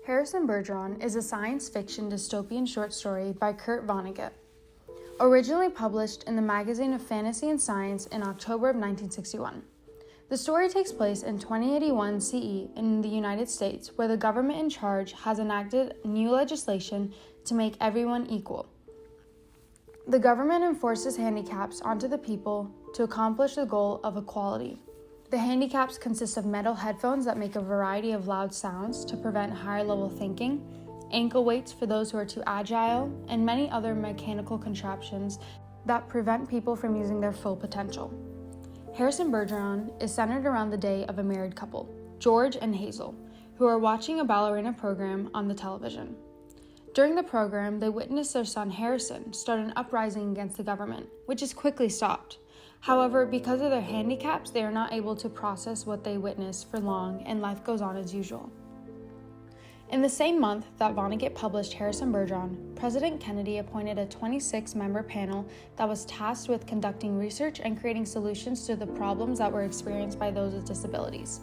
Harrison Bergeron is a science fiction dystopian short story by Vonnegut. Originally published in the Magazine of Fantasy and Science in October of 1961. The story takes place in 2081 CE in the United States, where the government in charge has enacted new legislation to make everyone equal. The government enforces handicaps onto the people to accomplish the goal of equality. The handicaps consist of metal headphones that make a variety of loud sounds to prevent higher-level thinking, ankle weights for those who are too agile, and many other mechanical contraptions that prevent people from using their full potential. Harrison Bergeron is centered around the day of a married couple, George and Hazel, who are watching a ballerina program on the television. During the program, they witness their son Harrison start an uprising against the government, which is quickly stopped. However, because of their handicaps, they are not able to process what they witness for long, and life goes on as usual. In the same month that Vonnegut published Harrison Bergeron, President Kennedy appointed a 26-member panel that was tasked with conducting research and creating solutions to the problems that were experienced by those with disabilities.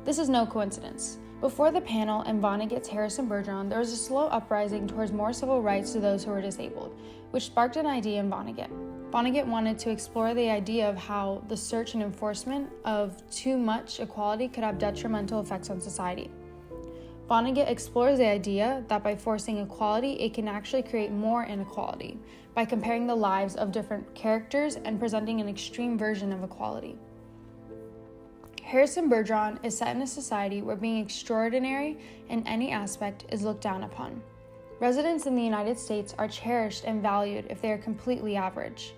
This is no coincidence. Before the panel and Vonnegut's Harrison Bergeron, there was a slow uprising towards more civil rights to those who were disabled, which sparked an idea in Vonnegut. Vonnegut wanted to explore the idea of how the search and enforcement of too much equality could have detrimental effects on society. Vonnegut explores the idea that by forcing equality, it can actually create more inequality by comparing the lives of different characters and presenting an extreme version of equality. Harrison Bergeron is set in a society where being extraordinary in any aspect is looked down upon. Residents in the United States are cherished and valued if they are completely average.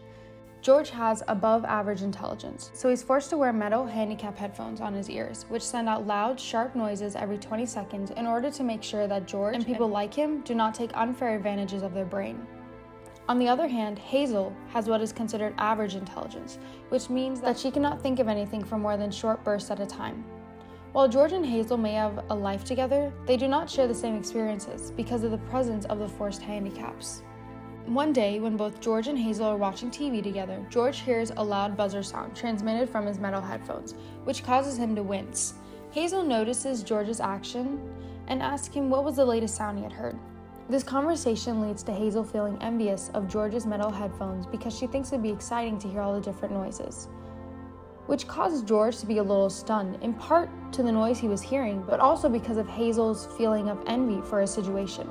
George has above average intelligence, so he's forced to wear metal handicap headphones on his ears, which send out loud, sharp noises every 20 seconds in order to make sure that George and people like him do not take unfair advantages of their brain. On the other hand, Hazel has what is considered average intelligence, which means that she cannot think of anything for more than short bursts at a time. While George and Hazel may have a life together, they do not share the same experiences because of the presence of the forced handicaps. One day, when both George and Hazel are watching TV together, George hears a loud buzzer sound transmitted from his metal headphones, which causes him to wince. Hazel notices George's action and asks him what was the latest sound he had heard. This conversation leads to Hazel feeling envious of George's metal headphones because she thinks it'd be exciting to hear all the different noises, which causes George to be a little stunned, in part to the noise he was hearing, but also because of Hazel's feeling of envy for his situation.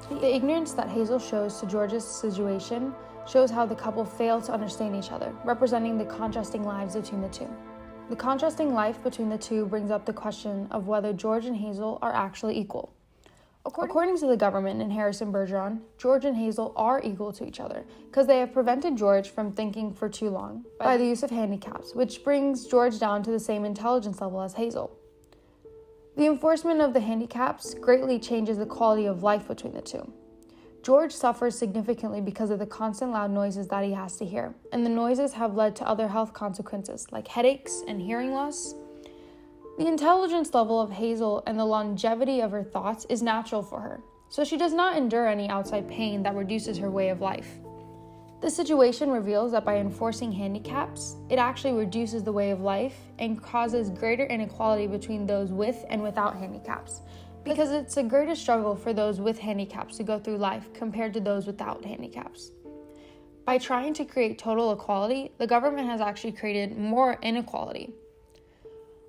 The ignorance that Hazel shows to George's situation shows how the couple fail to understand each other, representing the contrasting lives between the two. The contrasting life between the two brings up the question of whether George and Hazel are actually equal. According to the government and Harrison Bergeron, George and Hazel are equal to each other because they have prevented George from thinking for too long by the use of handicaps, which brings George down to the same intelligence level as Hazel. The enforcement of the handicaps greatly changes the quality of life between the two. George suffers significantly because of the constant loud noises that he has to hear, and the noises have led to other health consequences like headaches and hearing loss. The intelligence level of Hazel and the longevity of her thoughts is natural for her, so she does not endure any outside pain that reduces her way of life. This situation reveals that by enforcing handicaps, it actually reduces the way of life and causes greater inequality between those with and without handicaps, because it's a greater struggle for those with handicaps to go through life compared to those without handicaps. By trying to create total equality, the government has actually created more inequality.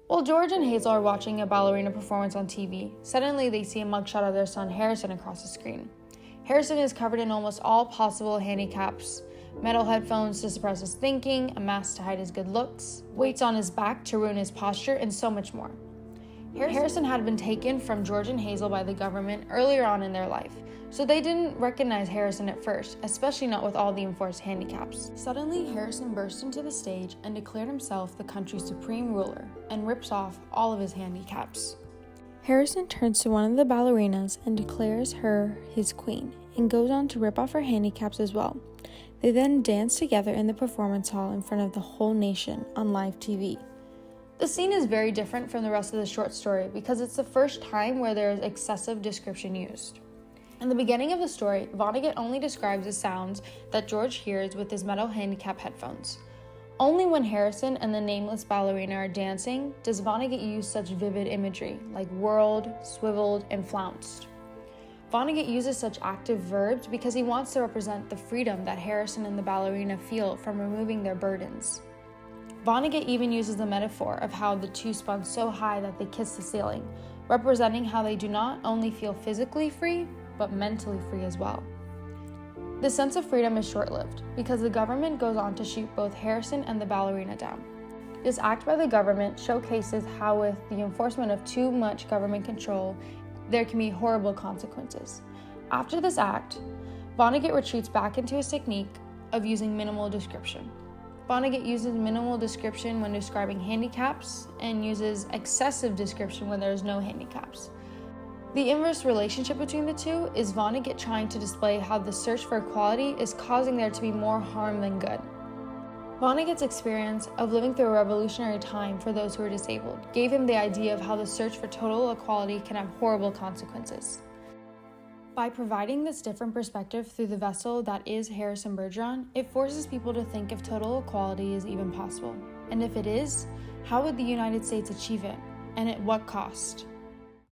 While George and Hazel are watching a ballerina performance on TV, suddenly they see a mugshot of their son Harrison across the screen. Harrison is covered in almost all possible handicaps: metal headphones to suppress his thinking, a mask to hide his good looks, weights on his back to ruin his posture, and so much more. Harrison had been taken from George and Hazel by the government earlier on in their life, so they didn't recognize Harrison at first, especially not with all the enforced handicaps. Suddenly, Harrison burst into the stage and declared himself the country's supreme ruler and rips off all of his handicaps. Harrison turns to one of the ballerinas and declares her his queen, and goes on to rip off her handicaps as well. They then dance together in the performance hall in front of the whole nation on live TV. The scene is very different from the rest of the short story because it's the first time where there is excessive description used. In the beginning of the story, Vonnegut only describes the sounds that George hears with his metal handicap headphones. Only when Harrison and the nameless ballerina are dancing does Vonnegut use such vivid imagery like whirled, swiveled, and flounced. Vonnegut uses such active verbs because he wants to represent the freedom that Harrison and the ballerina feel from removing their burdens. Vonnegut even uses the metaphor of how the two spun so high that they kissed the ceiling, representing how they do not only feel physically free, but mentally free as well. The sense of freedom is short-lived because the government goes on to shoot both Harrison and the ballerina down. This act by the government showcases how with the enforcement of too much government control, there can be horrible consequences. After this act, Vonnegut retreats back into his technique of using minimal description. Vonnegut uses minimal description when describing handicaps and uses excessive description when there is no handicaps. The inverse relationship between the two is Vonnegut trying to display how the search for equality is causing there to be more harm than good. Vonnegut's experience of living through a revolutionary time for those who are disabled gave him the idea of how the search for total equality can have horrible consequences. By providing this different perspective through the vessel that is Harrison Bergeron, it forces people to think if total equality is even possible. And if it is, how would the United States achieve it? And at what cost?